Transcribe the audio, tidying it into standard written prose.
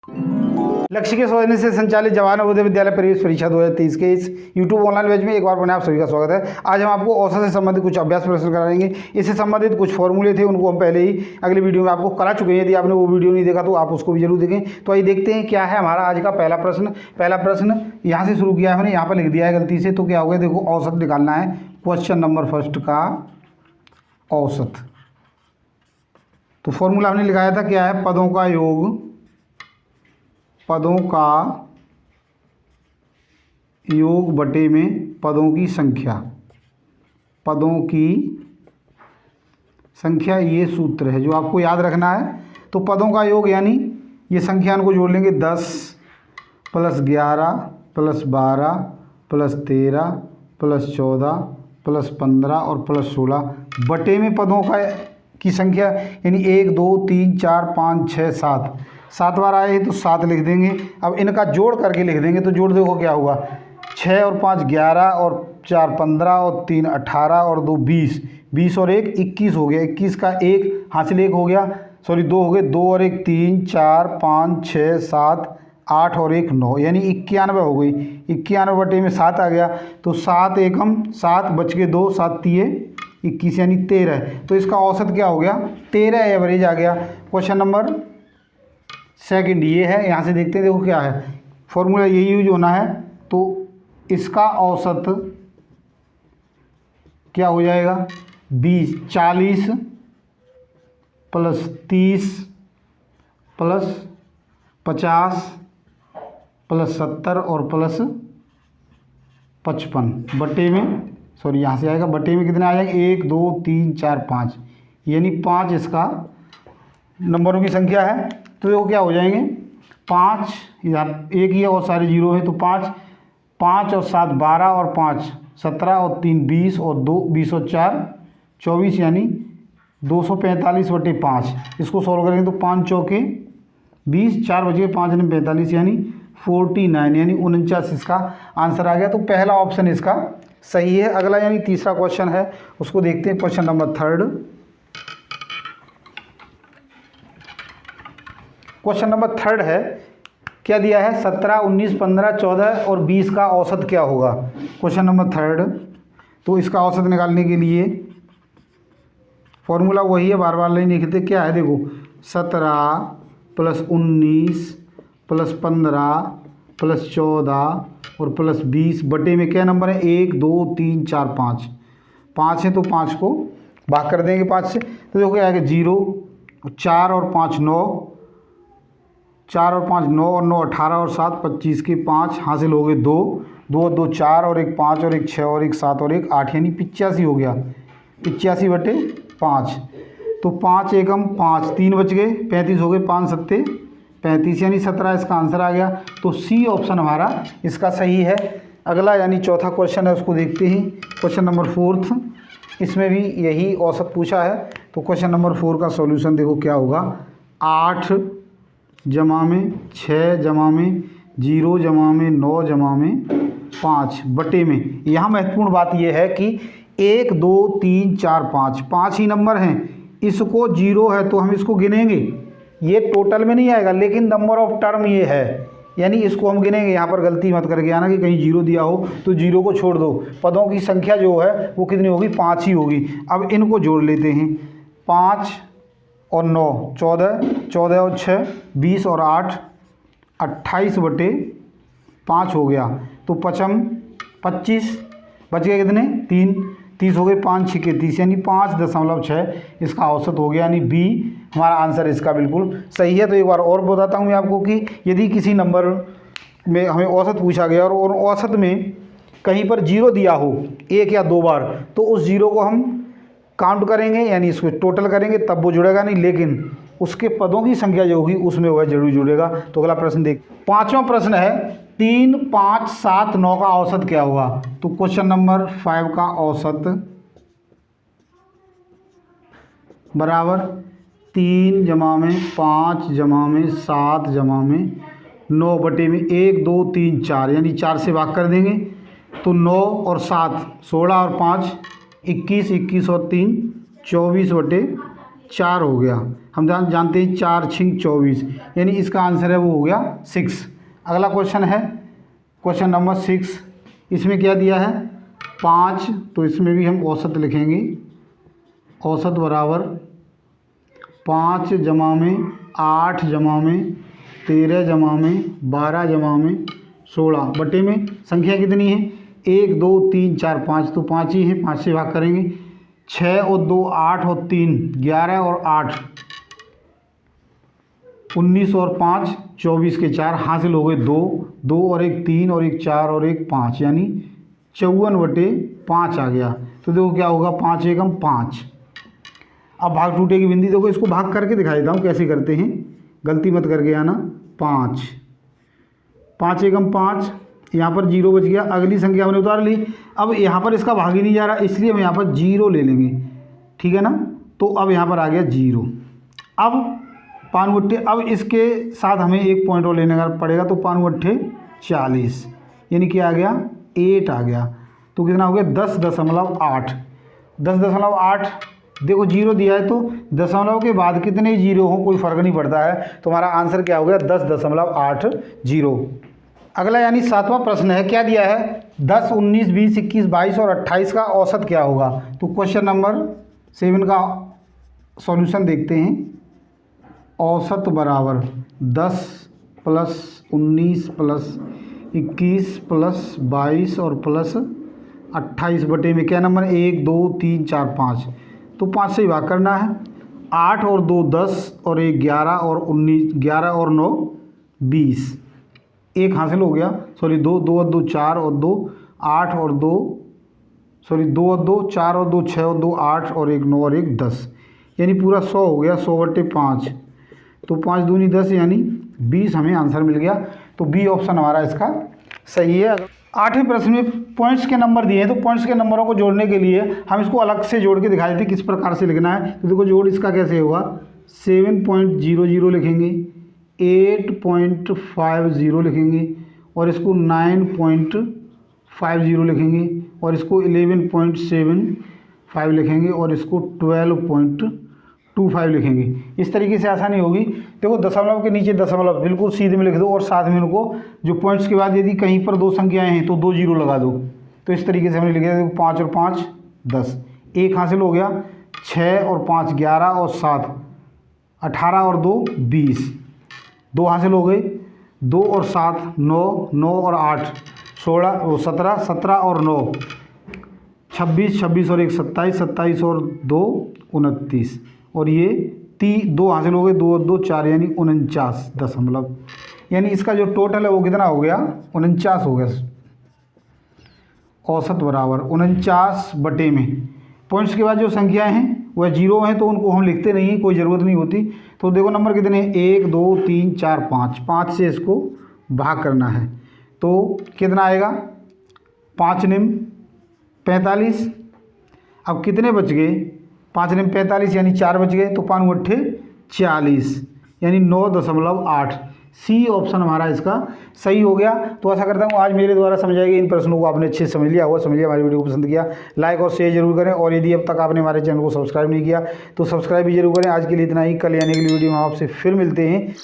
लक्ष्य के सौजन्य से संचालित जवाहर नवोदय विद्यालय प्रवेश परीक्षा 2023 के इस YouTube ऑनलाइन बैच में एक बार पुनः आप सभी का स्वागत है। आज हम आपको औसत से संबंधित कुछ अभ्यास प्रश्न कराएंगे। इससे संबंधित कुछ फॉर्मूले थे, उनको हम पहले ही अगले वीडियो में आपको करा चुके हैं। यदि आपने वो वीडियो नहीं देखा तो आप उसको भी जरूर देखें। तो आइए देखते हैं क्या है हमारा आज का पहला प्रश्न यहाँ से शुरू किया है, मैंने यहाँ पर लिख दिया है गलती से। तो क्या होगा, देखो औसत निकालना है। क्वेश्चन नंबर फर्स्ट का औसत, तो फॉर्मूला हमने लिखाया था, क्या है, पदों का योग, पदों का योग बटे में पदों की संख्या, पदों की संख्या, ये सूत्र है जो आपको याद रखना है। तो पदों का योग यानी ये संख्या को जोड़ लेंगे, 10 + 11 + 12 + 13 + 14 + 15 और +16 बटे में पदों की संख्या यानी 1 2 3 4 5 6 7, 7 बार आए तो 7 लिख देंगे। अब इनका जोड़ करके लिख देंगे, तो जोड़ देखो क्या हुआ, 6 और 5 11 और 4 15 और 3 18 और 2 20, 20 और 1 21 हो गया। 21 का 1 हासिल 1 हो गया, सॉरी 2 हो गए, 2 और 1 3 4 5 6 7 8 और 1 9, यानी 91 हो गई। 91 बटे में 7 आ गया, तो 7 एकम 7 बच के 2, 7 तिये 21 यानी 13। तो इसका औसत क्या हो गया, 13 एवरेज आ गया। क्वेश्चन नंबर सेकंड ये है, यहाँ से देखते हैं, देखो क्या है, फॉर्मूला यही यूज होना है। तो इसका औसत क्या हो जाएगा, 40 + 30 + 50 + 70 और +55 बटे में, सॉरी यहाँ से आएगा बटे में कितने आ जाएंगे, 1 2 3 4 5, यानी 5 इसका नंबरों की संख्या है। तो देखो क्या हो जाएंगे, 5 यार 1 ही है और सारे जीरो है, तो 5 और 7 12 और 5 17 और 3 20 और 2 20 और 4 24, यानी 245 बटे 5। इसको सॉल्व करेंगे तो 5 चौके 20, 4 बजे 5 ने 45, यानी 49, यानी 49 इसका आंसर आ गया। तो पहला ऑप्शन इसका सही है। अगला यानी तीसरा क्वेश्चन है, उसको देखते हैं। Question number third, question number third है, क्या दिया है, 17 19 15 14 और 20 का औसत क्या होगा। क्वेश्चन नंबर थर्ड, तो इसका औसत निकालने के लिए फॉर्मूला वही है, बार बार नहीं लिखते। क्या है, देखो 17 + 19 + 15 + 14 और +20 बटे में क्या नंबर है, 1 2 3 4 5, 5 है तो 5 को भाग कर देंगे 5 से। तो देखो क्या आएगा, 0, 4 और 5 9, 4 और 5 9 और 9 18 और 7 25 के 5 हासिल हो गए 2 2 और 2 4 और 1 5 और 1 6 और 1 7 और 1 8, यानी 85 हो गया। 85 बटे 5, तो 5 एकम 5, 3 बच गए, 35 हो गए, 5 7 35, यानी 17 इसका आंसर आ गया। तो सी ऑप्शन हमारा इसका सही है। अगला यानी चौथा क्वेश्चन है, उसको देखते हैं। क्वेश्चन नंबर फोर्थ, इसमें भी यही औसत पूछा है। तो क्वेश्चन नंबर 4 का सॉल्यूशन देखो क्या होगा, 8 जमा में 6 जमा में 0 जमा में 9 जमा में 5 बटे में, यहाँ महत्वपूर्ण बात यह है कि 1 2 3 4 5, 5 ही नंबर हैं। इसको 0 है तो हम इसको गिनेंगे, ये टोटल में नहीं आएगा, लेकिन नंबर ऑफ टर्म ये है, यानी इसको हम गिनेंगे। यहाँ पर गलती मत करके आना कि कहीं 0 दिया हो तो 0 को छोड़ दो। पदों की संख्या जो है वो कितनी होगी, 5 ही होगी। अब इनको जोड़ लेते हैं, 5 और 9 14, 14 और 6 20 और 8 28 बटे 5 हो गया। तो 25 बच गए कितने, 3, 30 हो गए, 5 6 30, यानी 5.6 इसका औसत हो गया, यानी बी हमारा आंसर इसका बिल्कुल सही है। तो एक बार और बताता हूँ मैं आपको कि यदि किसी नंबर में हमें औसत पूछा गया और औसत में कहीं पर 0 दिया हो 1 या 2 बार, तो उस 0 को हम काउंट करेंगे, यानी इसको टोटल करेंगे, तब वो जुड़ेगा नहीं, लेकिन उसके पदों की संख्या जो होगी उसमें वह जरूर जुड़ेगा। तो अगला प्रश्न देख, पांचवा प्रश्न है, 3 5 7 9 का औसत क्या होगा। तो क्वेश्चन नंबर 5 का औसत बराबर 3 जमा में 5 जमा में 7 जमा में 9 बटे में 1 2 3 4, यानी 4 से भाग कर देंगे। तो 9 और 7 16 और 5 21, 21 और 3 24 बटे 4 हो गया। हम जानते हैं 4 छिंग 24, यानी इसका आंसर है वो हो गया 6। अगला क्वेश्चन है क्वेश्चन नंबर 6। इसमें क्या दिया है 5, तो इसमें भी हम औसत लिखेंगे। औसत बराबर 5 जमा में 8 जमा में 13 जमा में 12 जमा में 16 बटे में संख्या कितनी है 1 2 3 4 5, तो 5 ही है, 5 से भाग करेंगे। 6 और 2 8 और 3 11 और 8 19 और 5 24 के 4 हासिल हो गए 2, 2 और 1 3 और 1 4 और 1 5, यानी 54 बटे 5 आ गया। तो देखो क्या होगा 5 एकम 5। अब भाग टूटे की बिंदी देखो, इसको भाग करके दिखा देता हूँ कैसे करते हैं, गलती मत करके आना। 5 एकम 5, यहाँ पर 0 बच गया, अगली संख्या हमने उतार ली। अब यहाँ पर इसका भाग ही नहीं जा रहा, इसलिए हम यहाँ पर 0 ले लेंगे, ठीक है ना। तो अब यहाँ पर आ गया 0। अब 5 गुट्ठे, अब इसके साथ हमें एक पॉइंट और लेने का पड़ेगा, तो 5 गुट्ठे 40, यानी क्या आ गया 8 आ गया। तो कितना हो गया 10.8। 10.8 देखो 0 दिया है, तो दशमलव के बाद कितने 0 हो कोई फ़र्क नहीं पड़ता है, तो हमारा आंसर क्या हो गया 10.80। अगला यानी 7वां प्रश्न है, क्या दिया है 10 19 20 21 22 और 28 का औसत क्या होगा। तो क्वेश्चन नंबर 7 का सॉल्यूशन देखते हैं। औसत बराबर 10 प्लस 19 प्लस 21 प्लस 22 और प्लस 28 बटे में क्या नंबर 1 2 3 4 5, तो 5 से ही भाग करना है। 8 और 2 10 और 1 11 और 19 11 और 9 20, 1 हासिल हो गया, सॉरी 2 2 और 2 4 और 2 8 और 2 सॉरी 2 और 2 4 और 2 6 और 2 8 और 1 9 और 1 10, यानी पूरा 100 हो गया। 100 बटे 5, तो 5 दूनी 10 यानी 20 हमें आंसर मिल गया। तो बी ऑप्शन हमारा इसका सही है। 8वें प्रश्न में पॉइंट्स के नंबर दिए हैं, तो पॉइंट्स के नंबरों को जोड़ने के लिए हम इसको अलग से जोड़ के दिखा देते हैं किस प्रकार से लिखना है। तो देखो जोड़ इसका कैसे होगा, 7.00 लिखेंगे, 8.50 लिखेंगे, और इसको 9.50 लिखेंगे, और इसको 11.75 लिखेंगे, और इसको 12.25 लिखेंगे। इस तरीके से आसानी होगी। देखो दशमलव के नीचे दशमलव बिल्कुल सीधे में लिख दो, और साथ में उनको जो पॉइंट्स के बाद यदि कहीं पर 2 संख्याएं हैं तो 2 0 लगा दो। तो इस तरीके से हमने लिखा है। देखो 5 और 5 10, 1 हासिल हो गया। 6 और 5 11 और 7 18 और 2 20, 2 हासिल हो गए। 2 और 7 9, 9 और 8 16 और 17, 17 और 9 26, 26 और 1 27, 27 और 2 29, और ये 2 हासिल हो गए, 2 और 2 4, यानी 49 दशमलव, यानी इसका जो टोटल है वो कितना हो गया 49 हो गया। औसत बराबर 49 बटे में पॉइंट्स के बाद जो संख्याएं हैं वह 0 हैं, तो उनको हम लिखते नहीं हैं, कोई ज़रूरत नहीं होती। तो देखो नंबर कितने हैं 1 2 3 4 5, 5 से इसको भाग करना है, तो कितना आएगा 5 निम 45। अब कितने बच गए 5 निम 45, यानी 4 बच गए, तो 5 गुट्ठे 40, यानी 9.8। सी ऑप्शन हमारा इसका सही हो गया। तो ऐसा करता हूँ आज मेरे द्वारा समझाए गए इन प्रश्नों को आपने अच्छे से समझ लिया होगा। हमारी वीडियो को पसंद किया लाइक और शेयर जरूर करें, और यदि अब तक आपने हमारे चैनल को सब्सक्राइब नहीं किया तो सब्सक्राइब भी जरूर करें। आज के लिए इतना ही, कल यानी अगली वीडियो में आपसे फिर मिलते हैं।